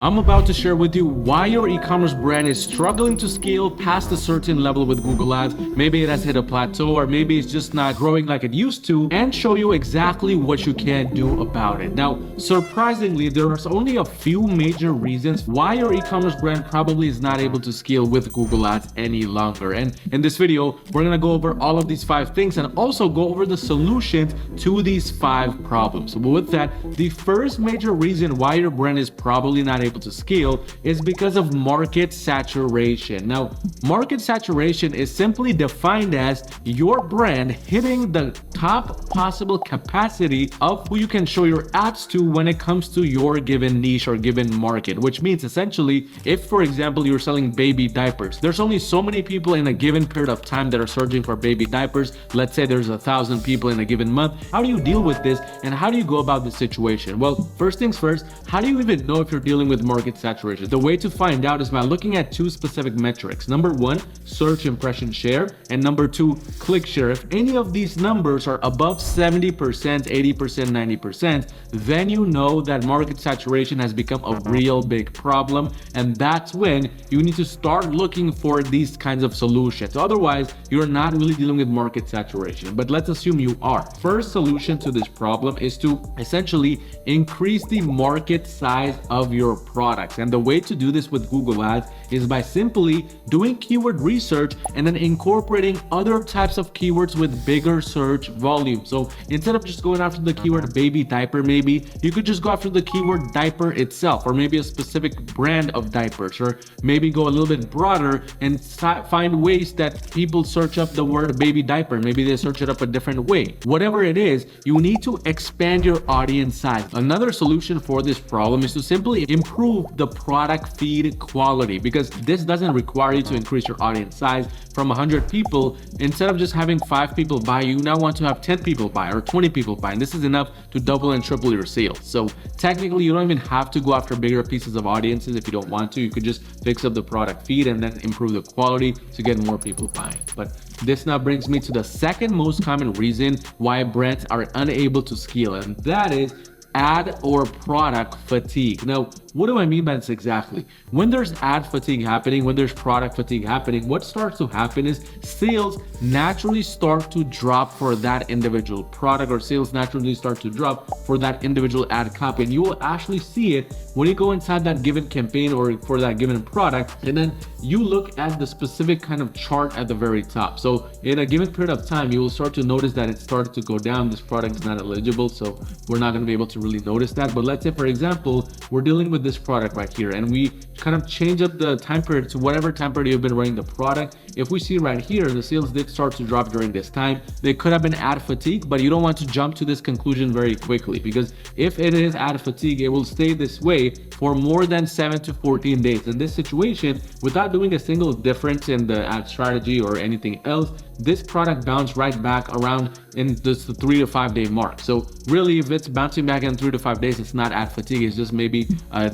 I'm about to share with you why your e-commerce brand is struggling to scale past a certain level with Google Ads. Maybe it has hit a plateau, or maybe it's just not growing like it used to, and show you exactly what you can do about it. Now, surprisingly, there are only a few major reasons why your e-commerce brand probably is not able to scale with Google Ads any longer. And in this video, we're gonna go over all of these 5 things and also go over the solutions to these 5 problems. But with that, the first major reason why your brand is probably not able to scale is because of market saturation. Now, market saturation is simply defined as your brand hitting the top possible capacity of who you can show your ads to when it comes to your given niche or given market, which means essentially, if for example, you're selling baby diapers, there's only so many people in a given period of time that are searching for baby diapers. Let's say there's 1,000 people in a given month. How do you deal with this, and how do you go about this situation? Well, first things first, how do you even know if you're dealing with market saturation? The way to find out is by looking at 2 specific metrics. Number 1, search impression share, and number 2, click share. If any of these numbers are above 70%, 80%, 90%, then you know that market saturation has become a real big problem, and that's when you need to start looking for these kinds of solutions. Otherwise, you're not really dealing with market saturation, but let's assume you are. First solution to this problem is to essentially increase the market size of your products. And the way to do this with Google Ads is by simply doing keyword research and then incorporating other types of keywords with bigger search volume. So instead of just going after the keyword baby diaper, maybe you could just go after the keyword diaper itself, or maybe a specific brand of diapers, or maybe go a little bit broader and find ways that people search up the word baby diaper. Maybe they search it up a different way. Whatever it is, you need to expand your audience size. Another solution for this problem is to simply improve the product feed quality, because this doesn't require you to increase your audience size from 100 people. Instead of just having 5 people buy, you now want to have 10 people buy or 20 people buy, and this is enough to double and triple your sales. So technically, you don't even have to go after bigger pieces of audiences if you don't want to. You could just fix up the product feed and then improve the quality to get more people buying. But this now brings me to the second most common reason why brands are unable to scale, and that is ad or product fatigue. Now, what do I mean by this exactly? When there's ad fatigue happening, when there's product fatigue happening, what starts to happen is sales naturally start to drop for that individual product, or sales naturally start to drop for that individual ad copy. And you will actually see it when you go inside that given campaign or for that given product, and then you look at the specific kind of chart at the very top. So in a given period of time, you will start to notice that it started to go down. This product is not eligible, so we're not going to be able to really notice that. But let's say, for example, we're dealing with this product right here, and we kind of change up the time period to whatever time period you've been running the product. If we see right here, the sales did start to drop during this time. They could have been ad fatigue, but you don't want to jump to this conclusion very quickly, because if it is ad fatigue, it will stay this way for more than 7 to 14 days. In this situation, without doing a single difference in the ad strategy or anything else, this product bounced right back around in this 3 to 5 day mark. So really, if it's bouncing back in 3 to 5 days, it's not ad fatigue. It's just maybe a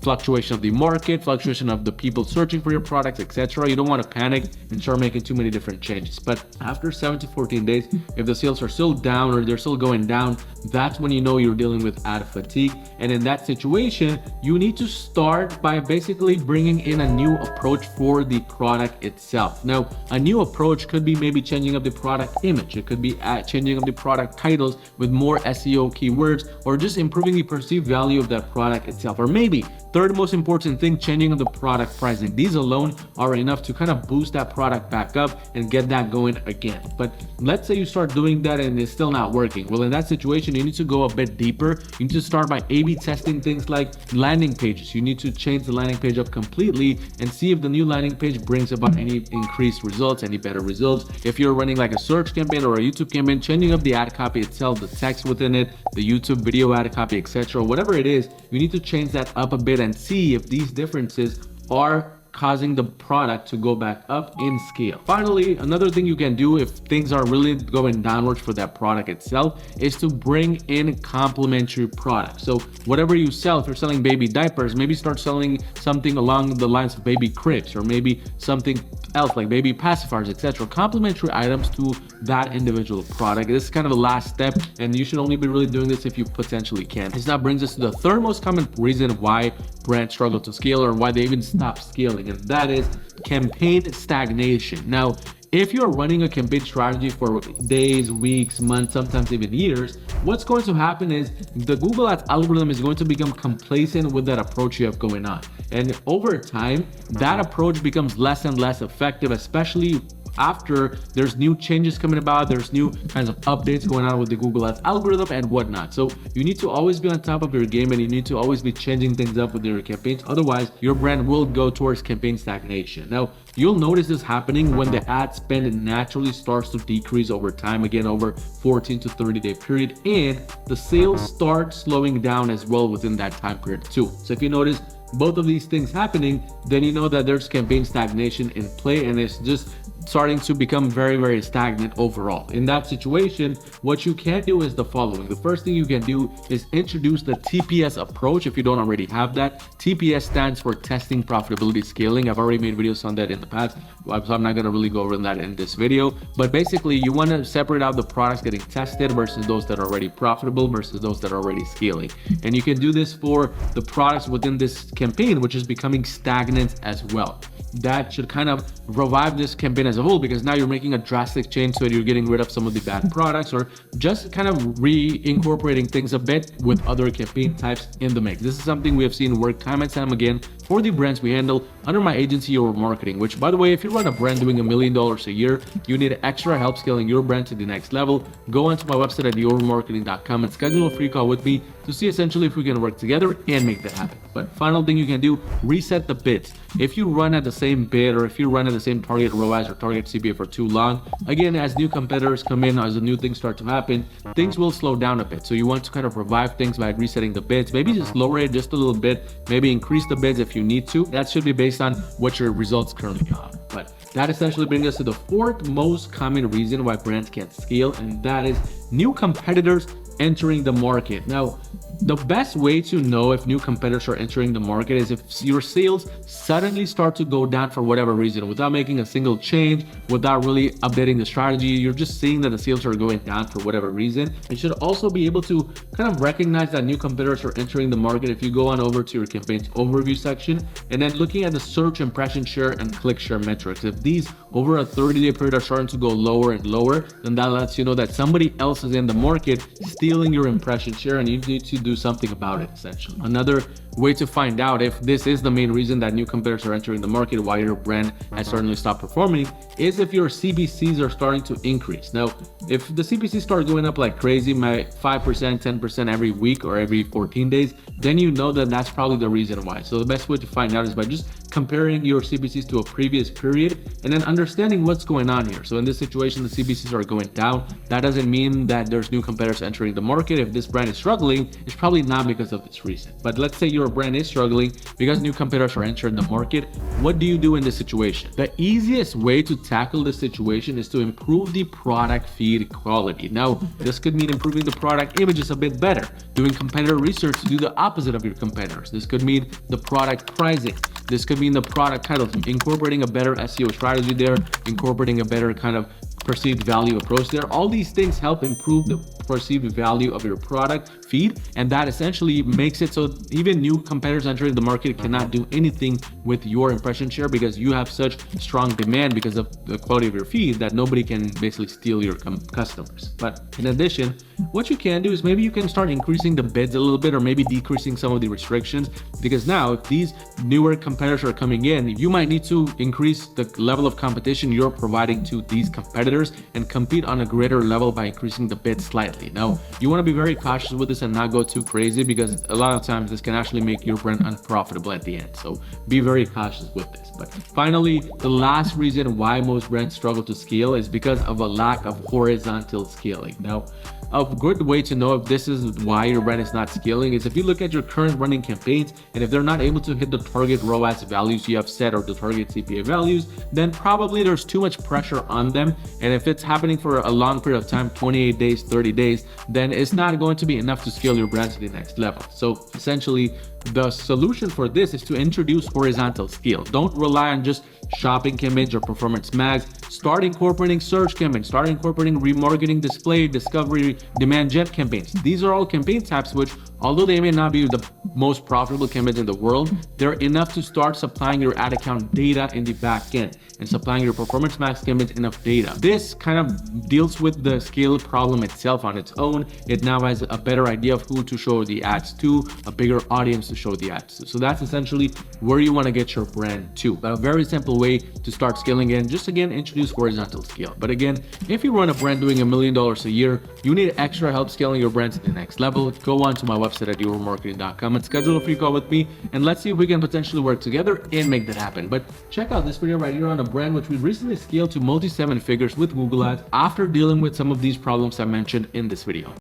fluctuation of the market, fluctuation of the people searching for your products, etc. You don't want to panic and start making too many different changes. But after 7 to 14 days, if the sales are still down or they're still going down, that's when you know you're dealing with ad fatigue. And in that situation, you need to start by basically bringing in a new approach for the product itself. Now, a new approach could be maybe changing up the product image. It could be changing up the product titles with more SEO keywords, or just improving the perceived value of that product itself. Or maybe, third most important thing, changing up the product pricing. These alone are enough to kind of boost that product back up and get that going again. But let's say you start doing that and it's still not working. Well, in that situation, you need to go a bit deeper. You need to start by A/B testing things like landing pages. You need to change the landing page up completely and see if the new landing page brings about any increased results, any better results. If you're running like a search campaign or a YouTube campaign, changing up the ad copy itself, the text within it, the YouTube video ad copy, etc. Whatever it is, you need to change that up a bit and see if these differences are causing the product to go back up in scale. Finally, another thing you can do if things are really going downwards for that product itself is to bring in complementary products. So whatever you sell, if you're selling baby diapers, maybe start selling something along the lines of baby cribs, or maybe something else like baby pacifiers, etc. Complementary items to that individual product. This is kind of the last step, and you should only be really doing this if you potentially can. This now brings us to the third most common reason why brands struggle to scale, or why they even stop scaling, and that is campaign stagnation. Now, if you're running a campaign strategy for days, weeks, months, sometimes even years, what's going to happen is the Google Ads algorithm is going to become complacent with that approach you have going on. And over time, that approach becomes less and less effective, especially after there's new changes coming about, there's new kinds of updates going on with the Google Ads algorithm and whatnot. So you need to always be on top of your game, and you need to always be changing things up with your campaigns. Otherwise, your brand will go towards campaign stagnation. Now, you'll notice this happening when the ad spend naturally starts to decrease over time, again, over 14 to 30-day period, and the sales start slowing down as well within that time period too. So if you notice both of these things happening, then you know that there's campaign stagnation in play, and it's just starting to become very, very stagnant overall. In that situation, what you can do is the following. The first thing you can do is introduce the TPS approach if you don't already have that. TPS stands for testing, profitability, scaling. I've already made videos on that in the past, so I'm not going to really go over that in this video. But basically, you want to separate out the products getting tested versus those that are already profitable versus those that are already scaling. And you can do this for the products within this campaign, which is becoming stagnant as well. That should kind of revive this campaign as a whole, because now you're making a drastic change, so you're getting rid of some of the bad products, or just kind of reincorporating things a bit with other campaign types in the mix. This is something we have seen work time and time again for the brands we handle under my agency, Your Marketing, which, by the way, if you run a brand doing $1 million a year, you need extra help scaling your brand to the next level, go onto my website at yourmarketing.com and schedule a free call with me to see essentially if we can work together and make that happen. But final thing you can do, reset the bids. If you run at the same bid, or if you run at the same target ROAS or target CPA for too long, again, as new competitors come in, as the new things start to happen, things will slow down a bit. So you want to kind of revive things by resetting the bids, maybe just lower it just a little bit, maybe increase the bids if you need to. That should be based on what your results currently are. But that essentially brings us to the fourth most common reason why brands can't scale, and that is new competitors entering the market. Now, the best way to know if new competitors are entering the market is if your sales suddenly start to go down for whatever reason, without making a single change, without really updating the strategy. You're just seeing that the sales are going down for whatever reason. You should also be able to kind of recognize that new competitors are entering the market if you go on over to your campaign's overview section, and then looking at the search impression share and click share metrics. If these over a 30-day period are starting to go lower and lower, then that lets you know that somebody else is in the market stealing your impression share, and you need to do something about it, essentially. Another way to find out if this is the main reason that new competitors are entering the market, why your brand has certainly stopped performing, is if your CPCs are starting to increase. Now, if the CPCs start going up like crazy, my 5%, 10% every week or every 14 days, then you know that that's probably the reason why. So the best way to find out is by just comparing your CPCs to a previous period and then understanding what's going on here. So in this situation, the CPCs are going down. That doesn't mean that there's new competitors entering the market. If this brand is struggling, it's probably not because of this reason. But let's say your brand is struggling because new competitors are entering the market. What do you do in this situation? The easiest way to tackle this situation is to improve the product feed quality. Now, this could mean improving the product images a bit better, doing competitor research to do the opposite of your competitors. This could mean the product pricing. This could mean the product titles, incorporating a better SEO strategy there, incorporating a better kind of perceived value approach there. All these things help improve the perceived value of your product feed, and that essentially makes it so even new competitors entering the market cannot do anything with your impression share, because you have such strong demand because of the quality of your feed that nobody can basically steal your customers. But in addition, what you can do is maybe you can start increasing the bids a little bit, or maybe decreasing some of the restrictions, because now if these newer competitors are coming in, you might need to increase the level of competition you're providing to these competitors and compete on a greater level by increasing the bid slightly. Now, you want to be very cautious with this and not go too crazy, because a lot of times this can actually make your brand unprofitable at the end. So be very cautious with this. But finally, the last reason why most brands struggle to scale is because of a lack of horizontal scaling. Now, a good way to know if this is why your brand is not scaling is if you look at your current running campaigns, and if they're not able to hit the target ROAS values you have set or the target CPA values, then probably there's too much pressure on them. And if it's happening for a long period of time, 28 days, 30 days, then it's not going to be enough to scale your brand to the next level. So essentially, the solution for this is to introduce horizontal scale. Don't rely on just shopping campaigns or performance mags. Start incorporating search campaigns, start incorporating remarketing, display, discovery, demand gen campaigns. These are all campaign types which, although they may not be the most profitable campaigns in the world, they're enough to start supplying your ad account data in the back end and supplying your performance max campaigns enough data. This kind of deals with the scale problem itself on its own. It now has a better idea of who to show the ads to, a bigger audience to show the ads to. So that's essentially where you want to get your brand to. But a very simple way to start scaling in, just again, introduce horizontal scale. But again, if you run a brand doing $1 million a year, you need extra help scaling your brand to the next level, go on to my website at yourmarketing.com and schedule a free call with me, and let's see if we can potentially work together and make that happen. But check out this video right here on a brand which we recently scaled to multi-7 figures with Google Ads after dealing with some of these problems I mentioned in this video.